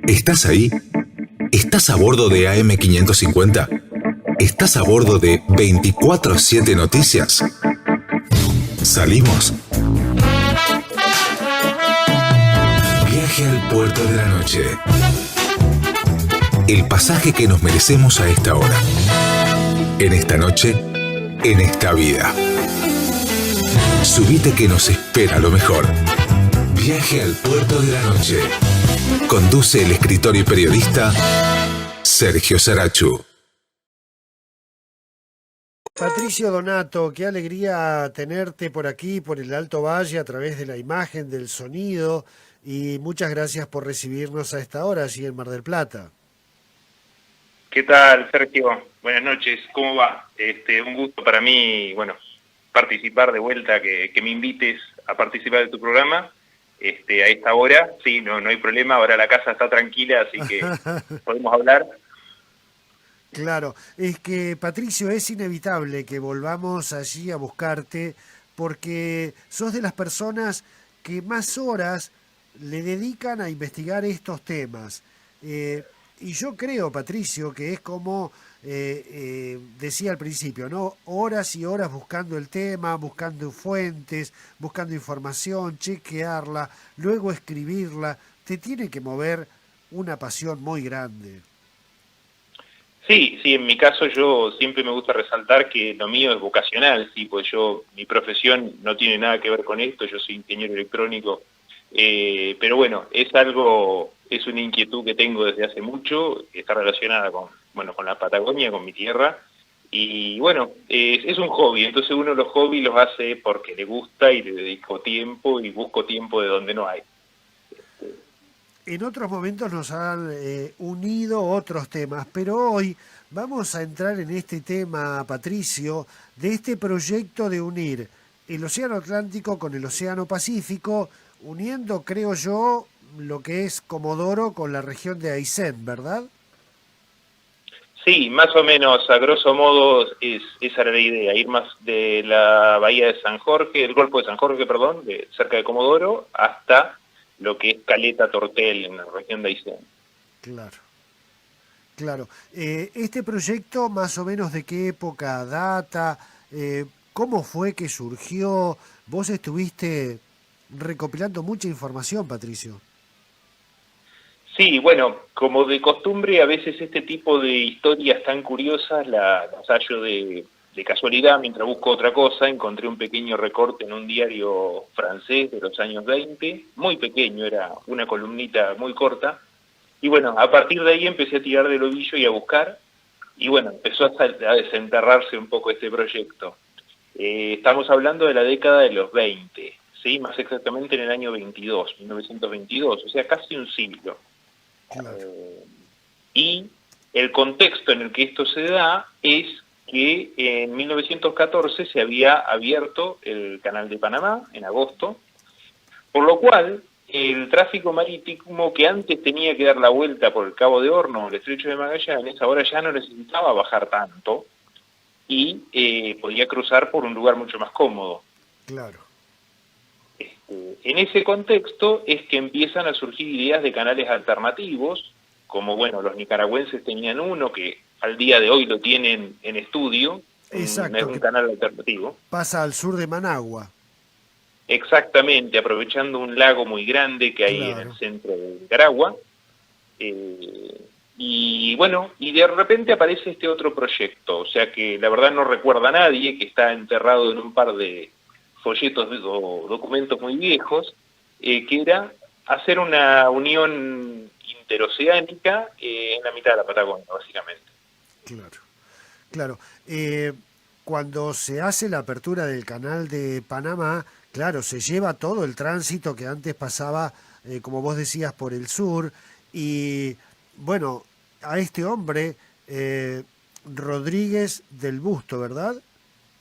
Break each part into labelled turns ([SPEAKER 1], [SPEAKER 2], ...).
[SPEAKER 1] ¿Estás ahí? ¿Estás a bordo de AM550? ¿Estás a bordo de 24/7 Noticias? ¿Salimos? Viaje al puerto de la noche. El pasaje que nos merecemos a esta hora. En esta noche, en esta vida. Subite que nos espera lo mejor. Viaje al puerto de la noche. Conduce el escritor y periodista Sergio Sarachu.
[SPEAKER 2] Patricio Donato, qué alegría tenerte por aquí, por el Alto Valle, a través de la imagen, del sonido, y muchas gracias por recibirnos a esta hora allí en Mar del Plata.
[SPEAKER 3] ¿Qué tal, Sergio? Buenas noches, ¿cómo va? Un gusto para mí, bueno, participar de vuelta, que me invites a participar de tu programa. A esta hora, sí, no hay problema, ahora la casa está tranquila, así que podemos hablar.
[SPEAKER 2] Claro, es que Patricio, es inevitable que volvamos allí a buscarte porque sos de las personas que más horas le dedican a investigar estos temas. Y yo creo, Patricio, que es como decía al principio, ¿no? Horas y horas buscando el tema, buscando fuentes, buscando información, chequearla, luego escribirla. Te tiene que mover una pasión muy grande.
[SPEAKER 3] Sí, en mi caso yo siempre me gusta resaltar que lo mío es vocacional, sí, pues mi profesión no tiene nada que ver con esto, yo soy ingeniero electrónico, pero bueno, es una inquietud que tengo desde hace mucho, que está relacionada con la Patagonia, con mi tierra, y bueno, es un hobby, entonces uno los hobbies los hace porque le gusta y le dedico tiempo y busco tiempo de donde no hay.
[SPEAKER 2] En otros momentos nos han unido otros temas, pero hoy vamos a entrar en este tema, Patricio, de este proyecto de unir el Océano Atlántico con el Océano Pacífico, uniendo, creo yo, lo que es Comodoro con la región de Aysén, ¿verdad?
[SPEAKER 3] Sí, más o menos, a grosso modo, esa era la idea, ir más de la bahía de San Jorge, el Golfo de San Jorge, perdón, cerca de Comodoro, hasta lo que es Caleta Tortel, en la región de Aysén.
[SPEAKER 2] Claro, claro. Este proyecto, más o menos, ¿de qué época data? ¿Cómo fue que surgió? Vos estuviste recopilando mucha información, Patricio.
[SPEAKER 3] Sí, bueno, como de costumbre, a veces este tipo de historias tan curiosas las hallo de casualidad. Mientras busco otra cosa, encontré un pequeño recorte en un diario francés de los años 20, muy pequeño, era una columnita muy corta, y bueno, a partir de ahí empecé a tirar del ovillo y a buscar, y bueno, empezó a desenterrarse un poco este proyecto. Estamos hablando de la década de los 20, ¿sí? Más exactamente en el año 22, 1922, o sea, casi un siglo.
[SPEAKER 2] Claro.
[SPEAKER 3] Y el contexto en el que esto se da es que en 1914 se había abierto el Canal de Panamá, en agosto, por lo cual el tráfico marítimo que antes tenía que dar la vuelta por el Cabo de Horno, el Estrecho de Magallanes, ahora ya no necesitaba bajar tanto y podía cruzar por un lugar mucho más cómodo.
[SPEAKER 2] Claro.
[SPEAKER 3] En ese contexto es que empiezan a surgir ideas de canales alternativos, como bueno, los nicaragüenses tenían uno que al día de hoy lo tienen en estudio,
[SPEAKER 2] Exacto,
[SPEAKER 3] es un canal alternativo.
[SPEAKER 2] Pasa al sur de Managua.
[SPEAKER 3] Exactamente, aprovechando un lago muy grande que hay
[SPEAKER 2] Claro.
[SPEAKER 3] en el centro de Nicaragua. Y bueno, y de repente aparece este otro proyecto, o sea que la verdad no recuerda a nadie, que está enterrado en un par de folletos o documentos muy viejos, que era hacer una unión interoceánica en la mitad de la Patagonia, básicamente.
[SPEAKER 2] Claro, claro. Cuando se hace la apertura del canal de Panamá, claro, se lleva todo el tránsito que antes pasaba, como vos decías, por el sur. Y bueno, a este hombre, Rodríguez del Busto, ¿verdad?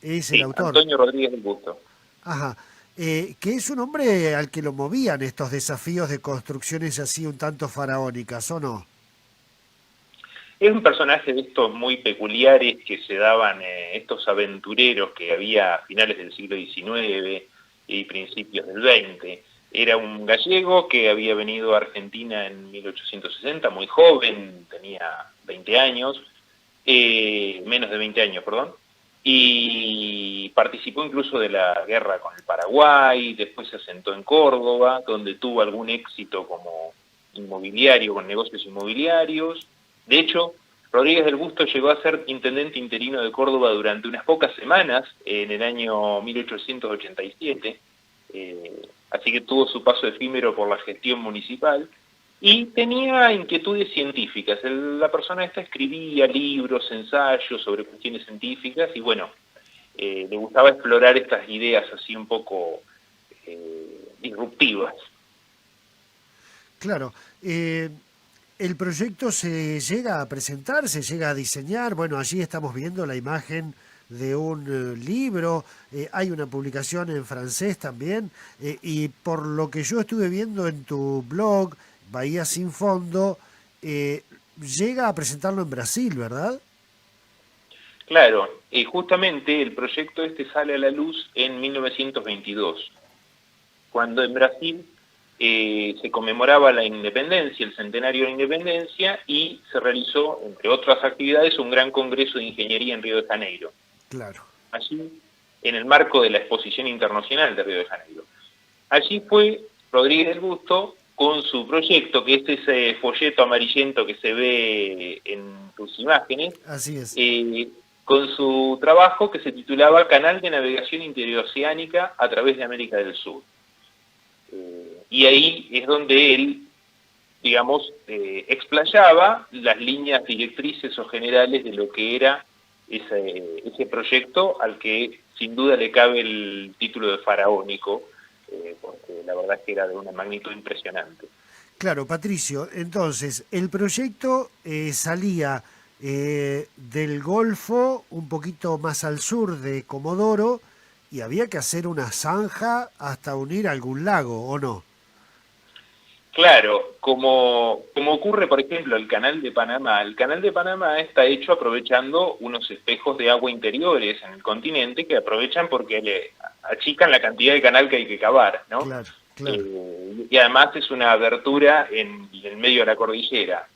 [SPEAKER 2] Es el
[SPEAKER 3] Sí,
[SPEAKER 2] autor.
[SPEAKER 3] Antonio Rodríguez del Busto.
[SPEAKER 2] Ajá. Que es un hombre al que lo movían estos desafíos de construcciones así un tanto faraónicas, ¿o no?
[SPEAKER 3] Es un personaje de estos muy peculiares que se daban, estos aventureros que había a finales del siglo XIX y principios del XX. Era un gallego que había venido a Argentina en 1860, muy joven, tenía 20 años, menos de 20 años, perdón, y participó incluso de la guerra con el Paraguay, después se asentó en Córdoba, donde tuvo algún éxito como inmobiliario, con negocios inmobiliarios. De hecho, Rodríguez del Busto llegó a ser intendente interino de Córdoba durante unas pocas semanas, en el año 1887, así que tuvo su paso efímero por la gestión municipal, y tenía inquietudes científicas. La persona esta escribía libros, ensayos sobre cuestiones científicas, y bueno, le gustaba explorar estas ideas así un poco disruptivas.
[SPEAKER 2] Claro. El proyecto se llega a presentar, se llega a diseñar. Bueno, allí estamos viendo la imagen de un libro, hay una publicación en francés también, y por lo que yo estuve viendo en tu blog, Bahía Sin Fondo, llega a presentarlo en Brasil, ¿verdad?
[SPEAKER 3] Claro, justamente el proyecto este sale a la luz en 1922, cuando en Brasil se conmemoraba la independencia, el centenario de la independencia, y se realizó, entre otras actividades, un gran congreso de ingeniería en Río de Janeiro.
[SPEAKER 2] Claro.
[SPEAKER 3] Allí, en el marco de la Exposición Internacional de Río de Janeiro. Allí fue Rodríguez del Busto con su proyecto, que es ese folleto amarillento que se ve en tus imágenes.
[SPEAKER 2] Así es.
[SPEAKER 3] Con su trabajo que se titulaba Canal de Navegación Interoceánica a través de América del Sur. Y ahí es donde él, digamos, explayaba las líneas directrices o generales de lo que era ese proyecto, al que sin duda le cabe el título de faraónico, porque la verdad es que era de una magnitud impresionante.
[SPEAKER 2] Claro, Patricio, entonces, el proyecto salía del Golfo, un poquito más al sur de Comodoro, y había que hacer una zanja hasta unir algún lago, ¿o no?
[SPEAKER 3] Claro, como ocurre, por ejemplo, el Canal de Panamá. El Canal de Panamá está hecho aprovechando unos espejos de agua interiores en el continente que aprovechan porque le achican la cantidad de canal que hay que cavar, ¿no?
[SPEAKER 2] Claro, claro.
[SPEAKER 3] Y además es una abertura en el medio de la cordillera.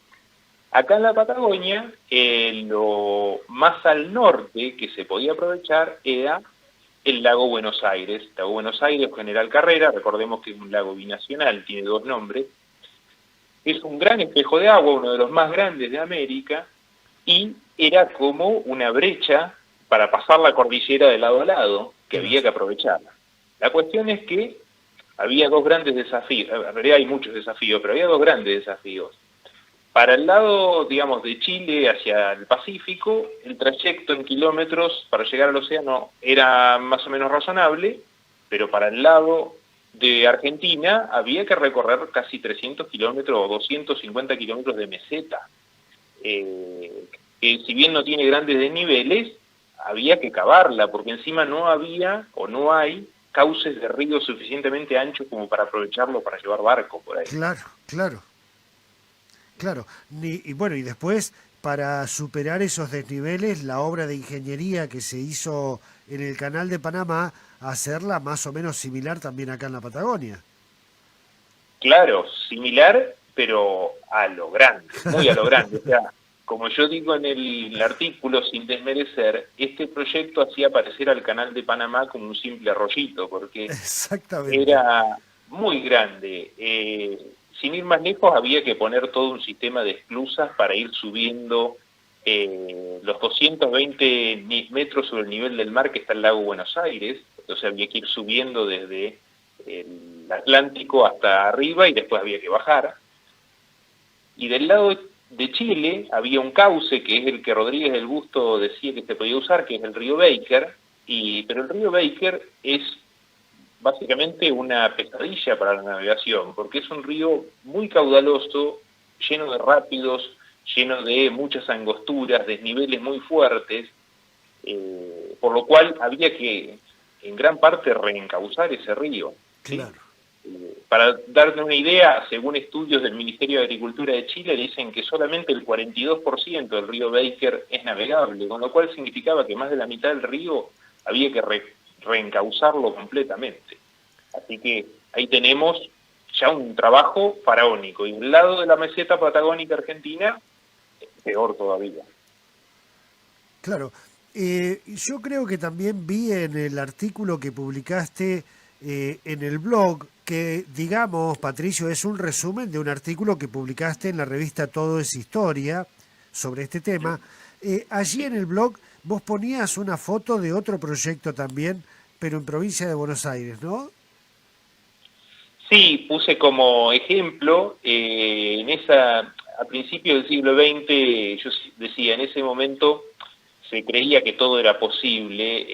[SPEAKER 3] Acá en la Patagonia, lo más al norte que se podía aprovechar era el lago Buenos Aires. Lago Buenos Aires, General Carrera, recordemos que es un lago binacional, tiene dos nombres. Es un gran espejo de agua, uno de los más grandes de América, y era como una brecha para pasar la cordillera de lado a lado, que había que aprovecharla. La cuestión es que había dos grandes desafíos, en realidad hay muchos desafíos, pero había dos grandes desafíos. Para el lado, digamos, de Chile hacia el Pacífico, el trayecto en kilómetros para llegar al océano era más o menos razonable, pero para el lado de Argentina había que recorrer casi 300 kilómetros o 250 kilómetros de meseta. Que si bien no tiene grandes desniveles, había que cavarla, porque encima no había o no hay cauces de río suficientemente anchos como para aprovecharlo para llevar barco por ahí.
[SPEAKER 2] Claro, claro. Claro, y bueno, y después, para superar esos desniveles, la obra de ingeniería que se hizo en el Canal de Panamá, hacerla más o menos similar también acá en la Patagonia.
[SPEAKER 3] Claro, similar, pero a lo grande, muy a lo grande. O sea, como yo digo en el artículo, sin desmerecer, este proyecto hacía parecer al Canal de Panamá como un simple arroyito, porque
[SPEAKER 2] Exactamente.
[SPEAKER 3] era muy grande. Sin ir más lejos, había que poner todo un sistema de esclusas para ir subiendo los 220 metros sobre el nivel del mar que está el lago Buenos Aires. Entonces había que ir subiendo desde el Atlántico hasta arriba y después había que bajar. Y del lado de Chile había un cauce, que es el que Rodríguez del Busto decía que se podía usar, que es el río Baker, pero el río Baker es básicamente una pesadilla para la navegación, porque es un río muy caudaloso, lleno de rápidos, lleno de muchas angosturas, desniveles muy fuertes, por lo cual había que, en gran parte, reencauzar ese río. ¿Sí?
[SPEAKER 2] Claro.
[SPEAKER 3] Para darte una idea, según estudios del Ministerio de Agricultura de Chile, dicen que solamente el 42% del río Baker es navegable, con lo cual significaba que más de la mitad del río había que reencauzarlo completamente. Así que ahí tenemos ya un trabajo faraónico. Y al lado de la meseta patagónica argentina, peor todavía.
[SPEAKER 2] Claro. Yo creo que también vi en el artículo que publicaste en el blog, que digamos, Patricio, es un resumen de un artículo que publicaste en la revista Todo es Historia sobre este tema. Allí en el blog vos ponías una foto de otro proyecto también, pero en provincia de Buenos Aires, ¿no?
[SPEAKER 3] Sí, puse como ejemplo, a principios del siglo XX, yo decía, en ese momento se creía que todo era posible,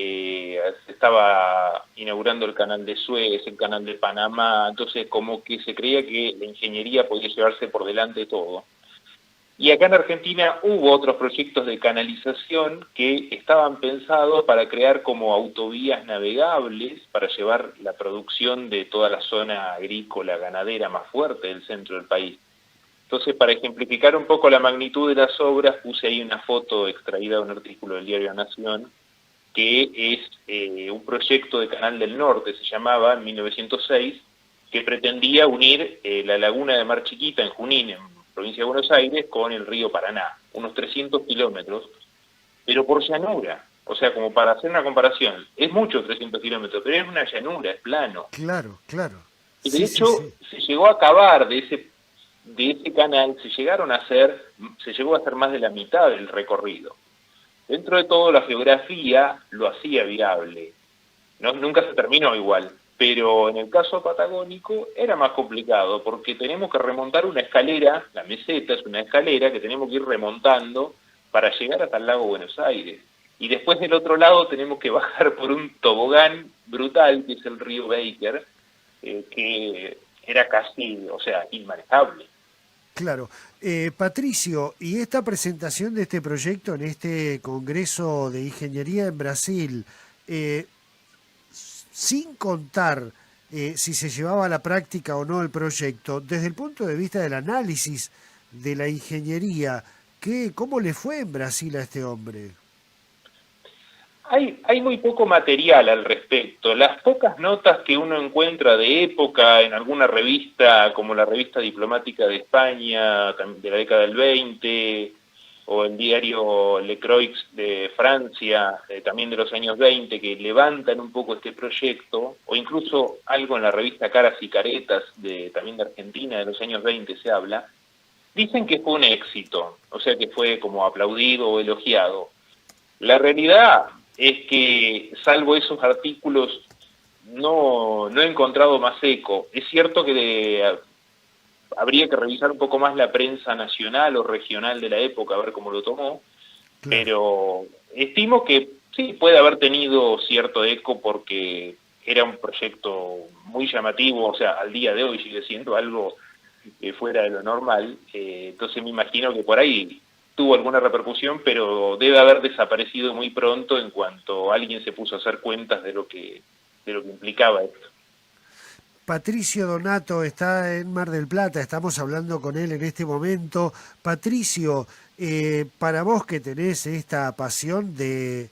[SPEAKER 3] se estaba inaugurando el canal de Suez, el canal de Panamá, entonces como que se creía que la ingeniería podía llevarse por delante todo. Y acá en Argentina hubo otros proyectos de canalización que estaban pensados para crear como autovías navegables para llevar la producción de toda la zona agrícola, ganadera más fuerte del centro del país. Entonces, para ejemplificar un poco la magnitud de las obras, puse ahí una foto extraída de un artículo del diario La Nación, que es un proyecto de Canal del Norte, se llamaba, en 1906, que pretendía unir la laguna de Mar Chiquita en Junín, en provincia de Buenos Aires, con el río Paraná, unos 300 kilómetros, pero por llanura. O sea, como para hacer una comparación, es mucho 300 kilómetros, pero es una llanura, es plano.
[SPEAKER 2] Claro, claro.
[SPEAKER 3] Y de
[SPEAKER 2] Sí,
[SPEAKER 3] hecho,
[SPEAKER 2] sí, sí.
[SPEAKER 3] se llegó a acabar de ese canal, se llegó a hacer más de la mitad del recorrido. Dentro de todo, la geografía lo hacía viable. No, nunca se terminó igual, pero en el caso patagónico era más complicado, porque tenemos que remontar una escalera, la meseta es una escalera que tenemos que ir remontando para llegar hasta el lago Buenos Aires. Y después del otro lado tenemos que bajar por un tobogán brutal, que es el río Baker, que era casi, o sea, inmanejable.
[SPEAKER 2] Claro. Patricio, y esta presentación de este proyecto en este Congreso de Ingeniería en Brasil, eh, sin contar si se llevaba a la práctica o no el proyecto, desde el punto de vista del análisis de la ingeniería, ¿cómo le fue en Brasil a este hombre?
[SPEAKER 3] Hay muy poco material al respecto. Las pocas notas que uno encuentra de época en alguna revista, como la Revista Diplomática de España, de la década del 20, o el diario Le Croix de Francia, también de los años 20, que levantan un poco este proyecto, o incluso algo en la revista Caras y Caretas, también de Argentina, de los años 20 se habla, dicen que fue un éxito, o sea que fue como aplaudido o elogiado. La realidad es que, salvo esos artículos, no he encontrado más eco. Es cierto que habría que revisar un poco más la prensa nacional o regional de la época, a ver cómo lo tomó,
[SPEAKER 2] Claro.
[SPEAKER 3] pero estimo que sí puede haber tenido cierto eco porque era un proyecto muy llamativo, o sea, al día de hoy sigue siendo algo fuera de lo normal, entonces me imagino que por ahí tuvo alguna repercusión, pero debe haber desaparecido muy pronto en cuanto alguien se puso a hacer cuentas de lo que implicaba esto.
[SPEAKER 2] Patricio Donato está en Mar del Plata, estamos hablando con él en este momento. Patricio, para vos que tenés esta pasión de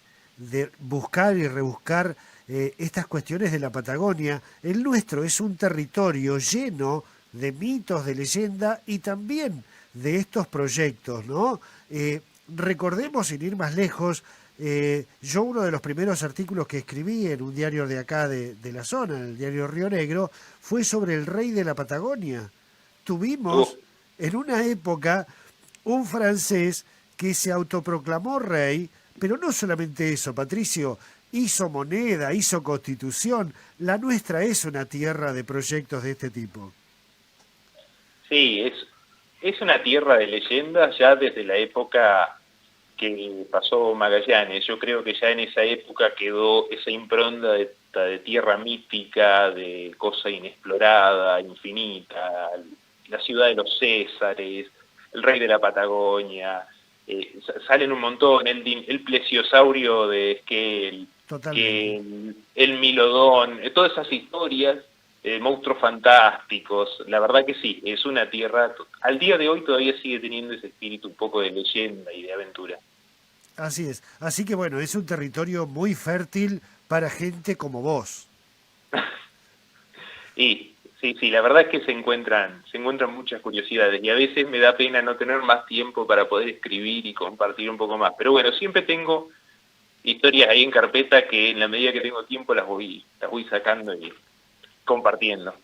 [SPEAKER 2] buscar y rebuscar estas cuestiones de la Patagonia, el nuestro es un territorio lleno de mitos, de leyenda y también de estos proyectos, ¿no? Recordemos, sin ir más lejos, yo uno de los primeros artículos que escribí en un diario de acá de la zona, el diario Río Negro, fue sobre el rey de la Patagonia. Tuvimos en una época un francés que se autoproclamó rey, pero no solamente eso, Patricio, hizo moneda, hizo constitución. La nuestra es una tierra de proyectos de este tipo.
[SPEAKER 3] Sí, es una tierra de leyendas ya desde la época que pasó Magallanes. Yo creo que ya en esa época quedó esa impronta de tierra mística, de cosa inexplorada, infinita, la ciudad de los Césares, el rey de la Patagonia, salen un montón, el plesiosaurio de Esquel, el Milodón, todas esas historias, monstruos fantásticos, la verdad que sí, es una tierra, al día de hoy todavía sigue teniendo ese espíritu un poco de leyenda y de aventura.
[SPEAKER 2] Así es. Así que bueno, es un territorio muy fértil para gente como vos.
[SPEAKER 3] Y Sí, sí, la verdad es que se encuentran muchas curiosidades y a veces me da pena no tener más tiempo para poder escribir y compartir un poco más. Pero bueno, siempre tengo historias ahí en carpeta que en la medida que tengo tiempo las voy sacando y compartiendo.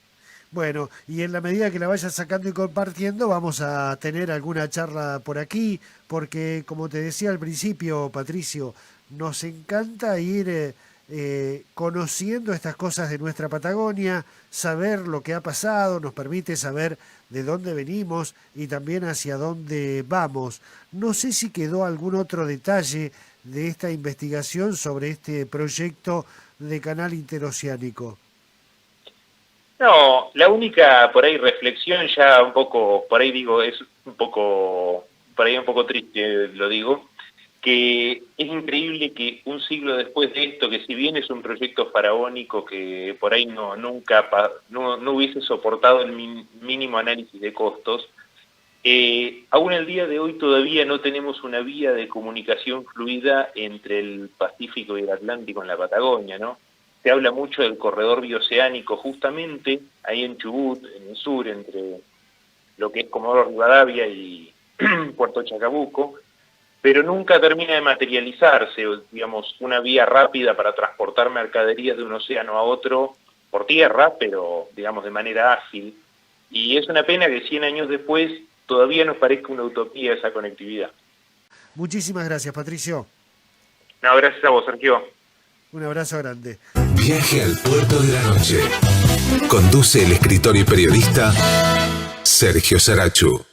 [SPEAKER 2] Bueno, y en la medida que la vayas sacando y compartiendo, vamos a tener alguna charla por aquí, porque como te decía al principio, Patricio, nos encanta ir conociendo estas cosas de nuestra Patagonia, saber lo que ha pasado, nos permite saber de dónde venimos y también hacia dónde vamos. No sé si quedó algún otro detalle de esta investigación sobre este proyecto de canal interoceánico.
[SPEAKER 3] No, la única por ahí reflexión ya un poco, por ahí digo, es un poco, por ahí un poco triste lo digo, que es increíble que un siglo después de esto, que si bien es un proyecto faraónico que por ahí no hubiese soportado el mínimo análisis de costos, aún el día de hoy todavía no tenemos una vía de comunicación fluida entre el Pacífico y el Atlántico en la Patagonia, ¿no? Se habla mucho del corredor bioceánico justamente ahí en Chubut, en el sur, entre lo que es Comodoro Rivadavia y Puerto Chacabuco, pero nunca termina de materializarse, digamos, una vía rápida para transportar mercaderías de un océano a otro por tierra, pero digamos de manera ágil. Y es una pena que 100 años después todavía nos parezca una utopía esa conectividad.
[SPEAKER 2] Muchísimas gracias, Patricio.
[SPEAKER 3] No, gracias a vos, Sergio.
[SPEAKER 2] Un abrazo grande.
[SPEAKER 1] Viaje al puerto de la noche. Conduce el escritor y periodista Sergio Sarachu.